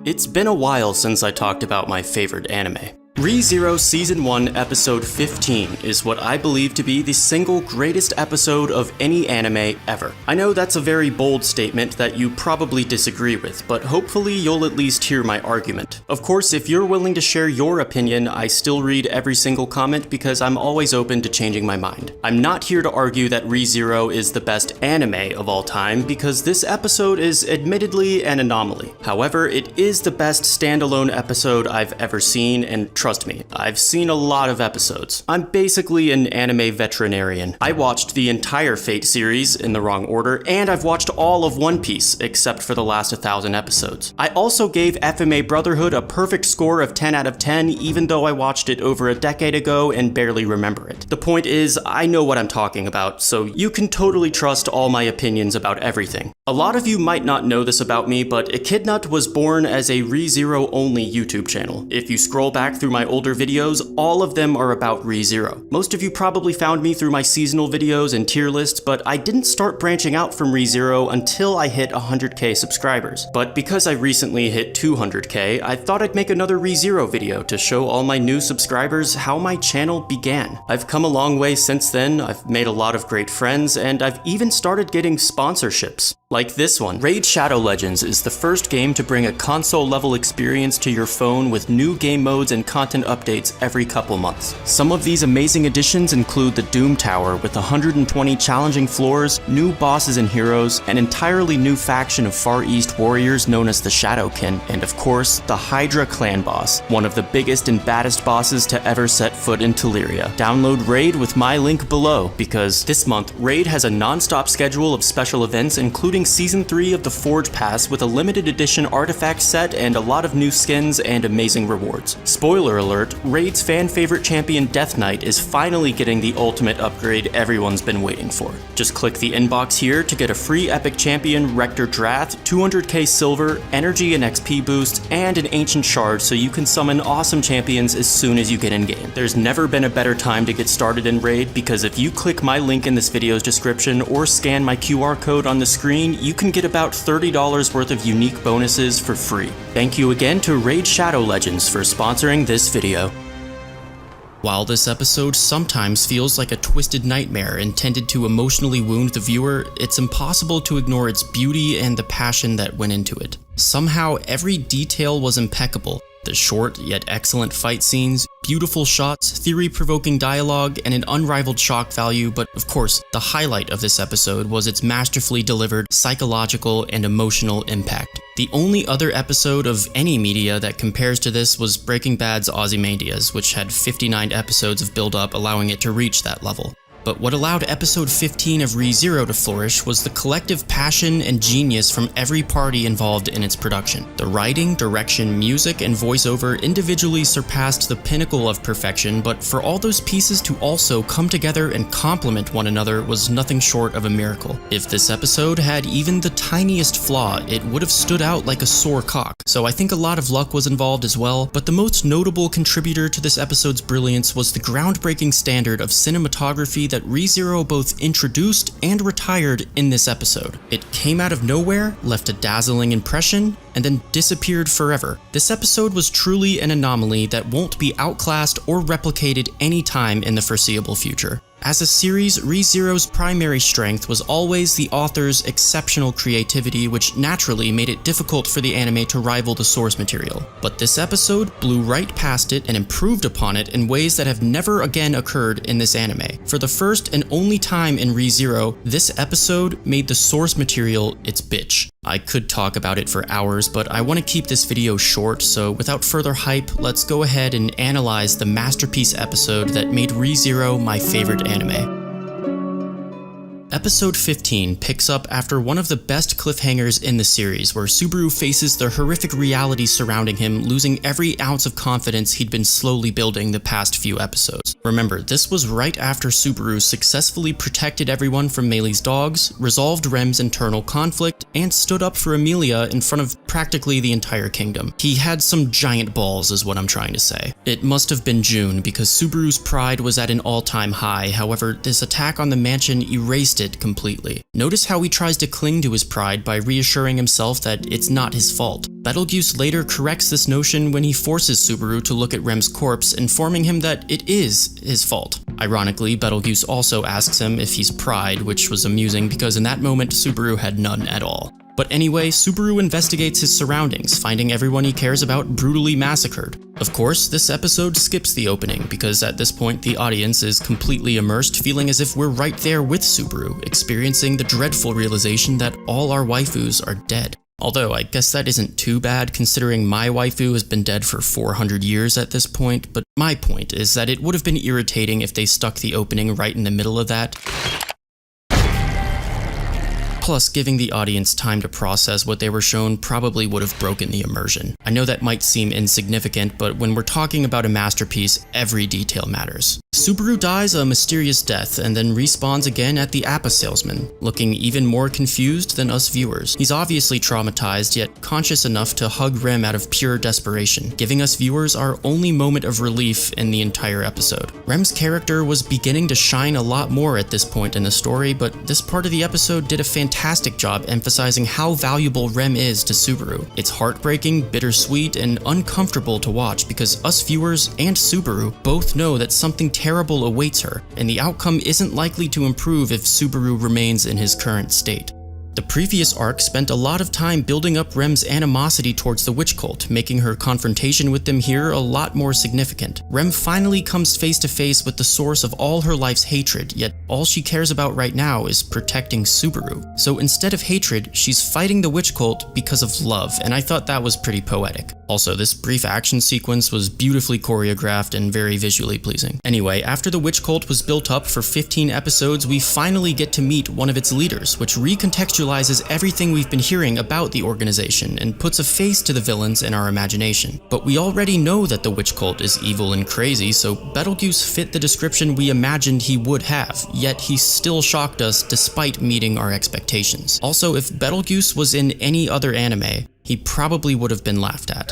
It's been a while since I talked about my favorite anime. Re:Zero Season 1 Episode 15 is what I believe to be the single greatest episode of any anime ever. I know that's a very bold statement that you probably disagree with, but hopefully you'll at least hear my argument. Of course, if you're willing to share your opinion, I still read every single comment because I'm always open to changing my mind. I'm not here to argue that Re:Zero is the best anime of all time because this episode is admittedly an anomaly. However, it is the best standalone episode I've ever seen, and trust me, I've seen a lot of episodes. I'm basically an anime veterinarian. I watched the entire Fate series in the wrong order, and I've watched all of One Piece except for the last 1,000 episodes. I also gave FMA Brotherhood a perfect score of 10 out of 10, even though I watched it over a decade ago and barely remember it. The point is, I know what I'm talking about, so you can totally trust all my opinions about everything. A lot of you might not know this about me, but Echidnut was born as a Re:Zero only YouTube channel. If you scroll back through my older videos, all of them are about Re:Zero. Most of you probably found me through my seasonal videos and tier lists, but I didn't start branching out from Re:Zero until I hit 100k subscribers. But because I recently hit 200k, I thought I'd make another Re:Zero video to show all my new subscribers how my channel began. I've come a long way since then, I've made a lot of great friends, and I've even started getting sponsorships. Like this one. Raid Shadow Legends is the first game to bring a console-level experience to your phone with new game modes and content updates every couple months. Some of these amazing additions include the Doom Tower with 120 challenging floors, new bosses and heroes, an entirely new faction of Far East warriors known as the Shadowkin, and of course, the Hydra clan boss, one of the biggest and baddest bosses to ever set foot in Teleria. Download Raid with my link below, because this month, Raid has a non-stop schedule of special events including Season 3 of the Forge Pass with a limited edition artifact set and a lot of new skins and amazing rewards. Spoiler alert, Raid's fan-favorite champion Death Knight is finally getting the ultimate upgrade everyone's been waiting for. Just click the inbox here to get a free epic champion Rector Drath, 200k silver, energy and XP boosts, and an ancient shard so you can summon awesome champions as soon as you get in-game. There's never been a better time to get started in Raid because if you click my link in this video's description or scan my QR code on the screen, you can get about $30 worth of unique bonuses for free. Thank you again to Raid Shadow Legends for sponsoring this video. While this episode sometimes feels like a twisted nightmare intended to emotionally wound the viewer, it's impossible to ignore its beauty and the passion that went into it. Somehow, every detail was impeccable. The short yet excellent fight scenes, beautiful shots, theory-provoking dialogue, and an unrivaled shock value, but of course, the highlight of this episode was its masterfully delivered psychological and emotional impact. The only other episode of any media that compares to this was Breaking Bad's Ozymandias, which had 59 episodes of build-up allowing it to reach that level. But what allowed episode 15 of Re:Zero to flourish was the collective passion and genius from every party involved in its production. The writing, direction, music, and voiceover individually surpassed the pinnacle of perfection, but for all those pieces to also come together and complement one another was nothing short of a miracle. If this episode had even the tiniest flaw, it would have stood out like a sore cock. So I think a lot of luck was involved as well, but the most notable contributor to this episode's brilliance was the groundbreaking standard of cinematography that Re:Zero both introduced and retired in this episode. It came out of nowhere, left a dazzling impression, and then disappeared forever. This episode was truly an anomaly that won't be outclassed or replicated anytime in the foreseeable future. As a series, Re:Zero's primary strength was always the author's exceptional creativity, which naturally made it difficult for the anime to rival the source material. But this episode blew right past it and improved upon it in ways that have never again occurred in this anime. For the first and only time in Re:Zero, this episode made the source material its bitch. I could talk about it for hours, but I want to keep this video short, so without further hype, let's go ahead and analyze the masterpiece episode that made Re:Zero my favorite anime. Episode 15 picks up after one of the best cliffhangers in the series, where Subaru faces the horrific reality surrounding him, losing every ounce of confidence he'd been slowly building the past few episodes. Remember, this was right after Subaru successfully protected everyone from Meili's dogs, resolved Rem's internal conflict, and stood up for Emilia in front of practically the entire kingdom. He had some giant balls is what I'm trying to say. It must have been June, because Subaru's pride was at an all-time high. However, this attack on the mansion erased it completely. Notice how he tries to cling to his pride by reassuring himself that it's not his fault. Betelgeuse later corrects this notion when he forces Subaru to look at Rem's corpse, informing him that it is his fault. Ironically, Betelgeuse also asks him if he's pride, which was amusing because in that moment Subaru had none at all. But anyway, Subaru investigates his surroundings, finding everyone he cares about brutally massacred. Of course, this episode skips the opening, because at this point the audience is completely immersed, feeling as if we're right there with Subaru, experiencing the dreadful realization that all our waifus are dead. Although, I guess that isn't too bad considering my waifu has been dead for 400 years at this point, but my point is that it would have been irritating if they stuck the opening right in the middle of that. Plus, giving the audience time to process what they were shown probably would have broken the immersion. I know that might seem insignificant, but when we're talking about a masterpiece, every detail matters. Subaru dies a mysterious death and then respawns again at the Appa salesman, looking even more confused than us viewers. He's obviously traumatized, yet conscious enough to hug Rem out of pure desperation, giving us viewers our only moment of relief in the entire episode. Rem's character was beginning to shine a lot more at this point in the story, but this part of the episode did a fantastic job emphasizing how valuable Rem is to Subaru. It's heartbreaking, bittersweet, and uncomfortable to watch because us viewers and Subaru both know that something terrible awaits her, and the outcome isn't likely to improve if Subaru remains in his current state. The previous arc spent a lot of time building up Rem's animosity towards the witch cult, making her confrontation with them here a lot more significant. Rem finally comes face to face with the source of all her life's hatred, yet all she cares about right now is protecting Subaru. So instead of hatred, she's fighting the witch cult because of love, and I thought that was pretty poetic. Also, this brief action sequence was beautifully choreographed and very visually pleasing. Anyway, after the witch cult was built up for 15 episodes, we finally get to meet one of its leaders, which recontextualizes everything we've been hearing about the organization and puts a face to the villains in our imagination. But we already know that the witch cult is evil and crazy, so Betelgeuse fit the description we imagined he would have, yet he still shocked us despite meeting our expectations. Also, if Betelgeuse was in any other anime, he probably would have been laughed at.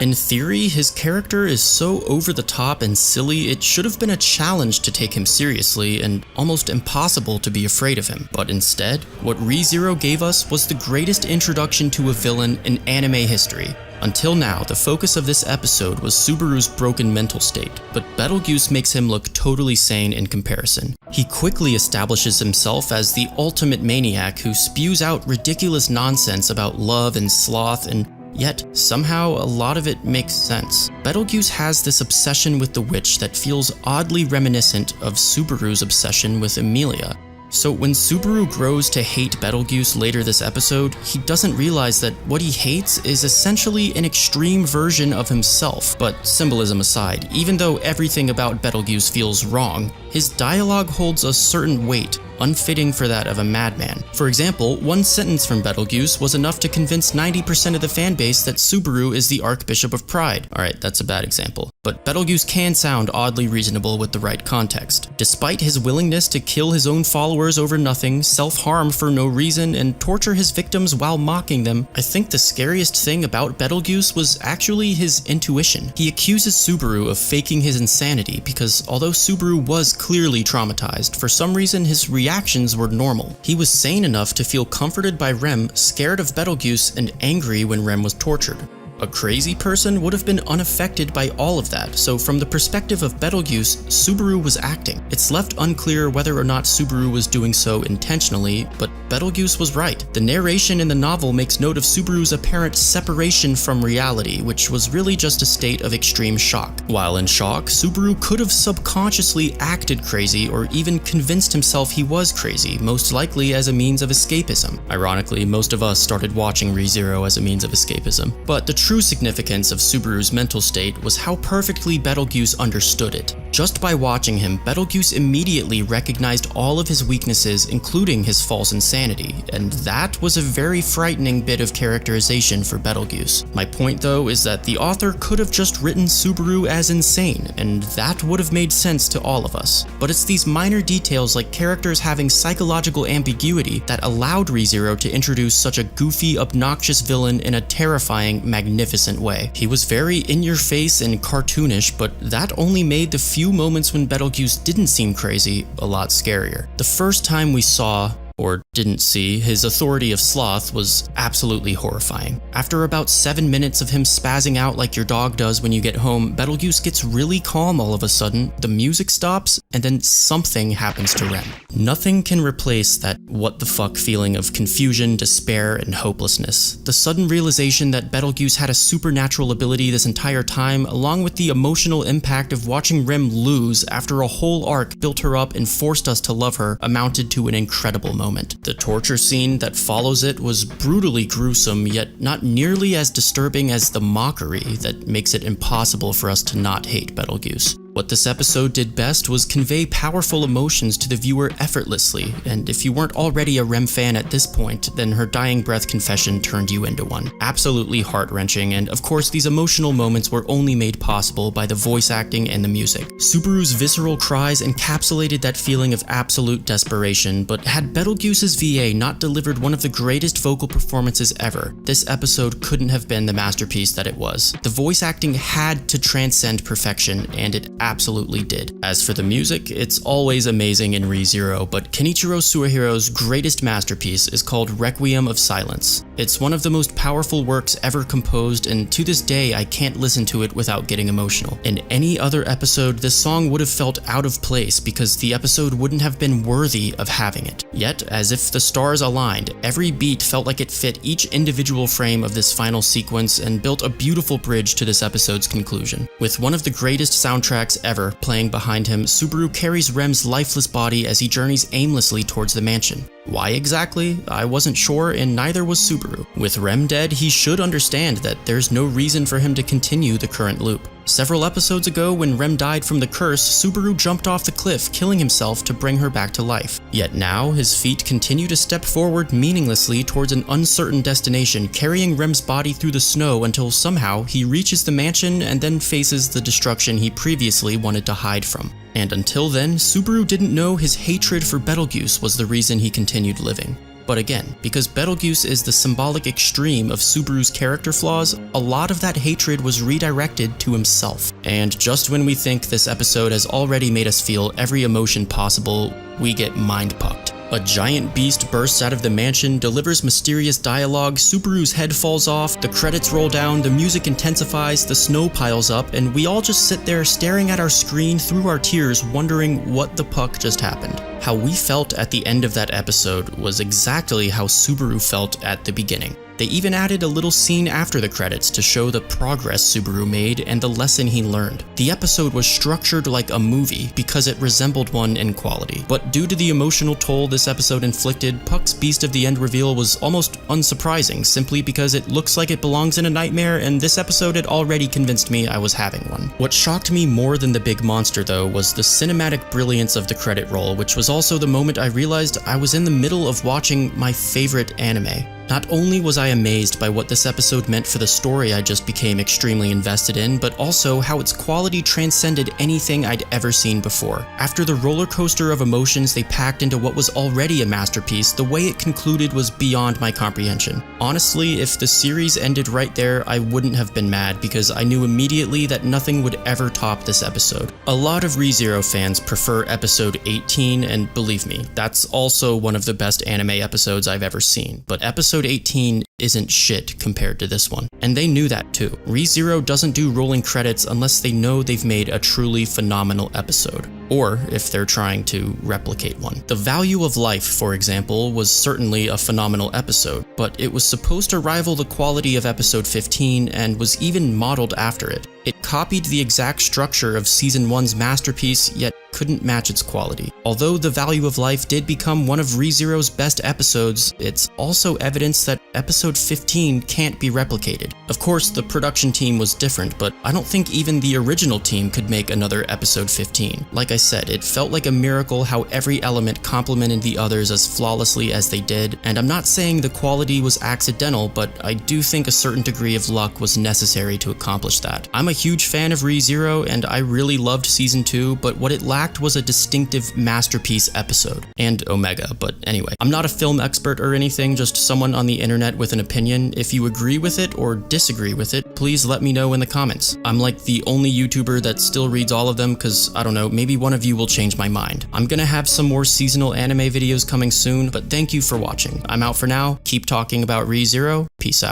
In theory, his character is so over the top and silly, it should have been a challenge to take him seriously and almost impossible to be afraid of him. But instead, what ReZero gave us was the greatest introduction to a villain in anime history. Until now, the focus of this episode was Subaru's broken mental state, but Betelgeuse makes him look totally sane in comparison. He quickly establishes himself as the ultimate maniac who spews out ridiculous nonsense about love and sloth, and yet, somehow, a lot of it makes sense. Betelgeuse has this obsession with the witch that feels oddly reminiscent of Subaru's obsession with Emilia. So when Subaru grows to hate Betelgeuse later this episode, he doesn't realize that what he hates is essentially an extreme version of himself. But symbolism aside, even though everything about Betelgeuse feels wrong, his dialogue holds a certain weight, unfitting for that of a madman. For example, one sentence from Betelgeuse was enough to convince 90% of the fanbase that Subaru is the Archbishop of Pride. Alright, that's a bad example. But Betelgeuse can sound oddly reasonable with the right context. Despite his willingness to kill his own followers over nothing, self-harm for no reason, and torture his victims while mocking them, I think the scariest thing about Betelgeuse was actually his intuition. He accuses Subaru of faking his insanity because although Subaru was clearly traumatized, for some reason his reactions were normal. He was sane enough to feel comforted by Rem, scared of Betelgeuse, and angry when Rem was tortured. A crazy person would have been unaffected by all of that, so from the perspective of Betelgeuse, Subaru was acting. It's left unclear whether or not Subaru was doing so intentionally, but Betelgeuse was right. The narration in the novel makes note of Subaru's apparent separation from reality, which was really just a state of extreme shock. While in shock, Subaru could have subconsciously acted crazy or even convinced himself he was crazy, most likely as a means of escapism. Ironically, most of us started watching ReZero as a means of escapism. But the true significance of Subaru's mental state was how perfectly Betelgeuse understood it. Just by watching him, Betelgeuse immediately recognized all of his weaknesses, including his false insanity, and that was a very frightening bit of characterization for Betelgeuse. My point though is that the author could have just written Subaru as insane, and that would have made sense to all of us. But it's these minor details like characters having psychological ambiguity that allowed ReZero to introduce such a goofy, obnoxious villain in a terrifying, magnificent magnificent way. He was very in-your-face and cartoonish, but that only made the few moments when Betelgeuse didn't seem crazy a lot scarier. The first time we saw, or didn't see, his authority of sloth was absolutely horrifying. After about 7 minutes of him spazzing out like your dog does when you get home, Betelgeuse gets really calm all of a sudden, the music stops, and then something happens to Rem. Nothing can replace that what the fuck feeling of confusion, despair, and hopelessness. The sudden realization that Betelgeuse had a supernatural ability this entire time, along with the emotional impact of watching Rem lose after a whole arc built her up and forced us to love her, amounted to an incredible moment. The torture scene that follows it was brutally gruesome, yet not nearly as disturbing as the mockery that makes it impossible for us to not hate Betelgeuse. What this episode did best was convey powerful emotions to the viewer effortlessly, and if you weren't already a Rem fan at this point, then her dying breath confession turned you into one. Absolutely heart-wrenching, and of course these emotional moments were only made possible by the voice acting and the music. Subaru's visceral cries encapsulated that feeling of absolute desperation, but had Betelgeuse's VA not delivered one of the greatest vocal performances ever, this episode couldn't have been the masterpiece that it was. The voice acting had to transcend perfection, and it absolutely did. As for the music, it's always amazing in Re:Zero, but Kenichiro Suehiro's greatest masterpiece is called Requiem of Silence. It's one of the most powerful works ever composed, and to this day I can't listen to it without getting emotional. In any other episode, this song would have felt out of place because the episode wouldn't have been worthy of having it. Yet, as if the stars aligned, every beat felt like it fit each individual frame of this final sequence and built a beautiful bridge to this episode's conclusion. With one of the greatest soundtracks ever playing behind him, Subaru carries Rem's lifeless body as he journeys aimlessly towards the mansion. Why exactly? I wasn't sure, and neither was Subaru. With Rem dead, he should understand that there's no reason for him to continue the current loop. Several episodes ago, when Rem died from the curse, Subaru jumped off the cliff, killing himself to bring her back to life. Yet now, his feet continue to step forward meaninglessly towards an uncertain destination, carrying Rem's body through the snow until somehow he reaches the mansion and then faces the destruction he previously wanted to hide from. And until then, Subaru didn't know his hatred for Betelgeuse was the reason he continued living. But again, because Betelgeuse is the symbolic extreme of Subaru's character flaws, a lot of that hatred was redirected to himself. And just when we think this episode has already made us feel every emotion possible, we get mind-pucked. A giant beast bursts out of the mansion, delivers mysterious dialogue, Subaru's head falls off, the credits roll down, the music intensifies, the snow piles up, and we all just sit there staring at our screen through our tears, wondering what the puck just happened. How we felt at the end of that episode was exactly how Subaru felt at the beginning. They even added a little scene after the credits to show the progress Subaru made and the lesson he learned. The episode was structured like a movie because it resembled one in quality. But due to the emotional toll this episode inflicted, Puck's Beast of the End reveal was almost unsurprising, simply because it looks like it belongs in a nightmare, and this episode had already convinced me I was having one. What shocked me more than the big monster though was the cinematic brilliance of the credit roll, which was also the moment I realized I was in the middle of watching my favorite anime. Not only was I amazed by what this episode meant for the story I just became extremely invested in, but also how its quality transcended anything I'd ever seen before. After the roller coaster of emotions they packed into what was already a masterpiece, the way it concluded was beyond my comprehension. Honestly, if the series ended right there, I wouldn't have been mad because I knew immediately that nothing would ever top this episode. A lot of Re:Zero fans prefer episode 18, and believe me, that's also one of the best anime episodes I've ever seen, but episode 18 isn't shit compared to this one. And they knew that too. Re:Zero doesn't do rolling credits unless they know they've made a truly phenomenal episode, or if they're trying to replicate one. The Value of Life, for example, was certainly a phenomenal episode, but it was supposed to rival the quality of episode 15 and was even modeled after it. It copied the exact structure of season 1's masterpiece, yet couldn't match its quality. Although The Value of Life did become one of Re:Zero's best episodes, it's also evidence that episode 15 can't be replicated. Of course, the production team was different, but I don't think even the original team could make another episode 15. Like I said, it felt like a miracle how every element complemented the others as flawlessly as they did, and I'm not saying the quality was accidental, but I do think a certain degree of luck was necessary to accomplish that. I'm a huge fan of Re:Zero, and I really loved season 2, but what it lacked was a distinctive masterpiece episode. And Omega, but anyway. I'm not a film expert or anything, just someone on the internet internet with an opinion. If you agree with it or disagree with it, please let me know in the comments. I'm like the only YouTuber that still reads all of them because, I don't know, maybe one of you will change my mind. I'm gonna have some more seasonal anime videos coming soon, but thank you for watching. I'm out for now. Keep talking about ReZero. Peace out.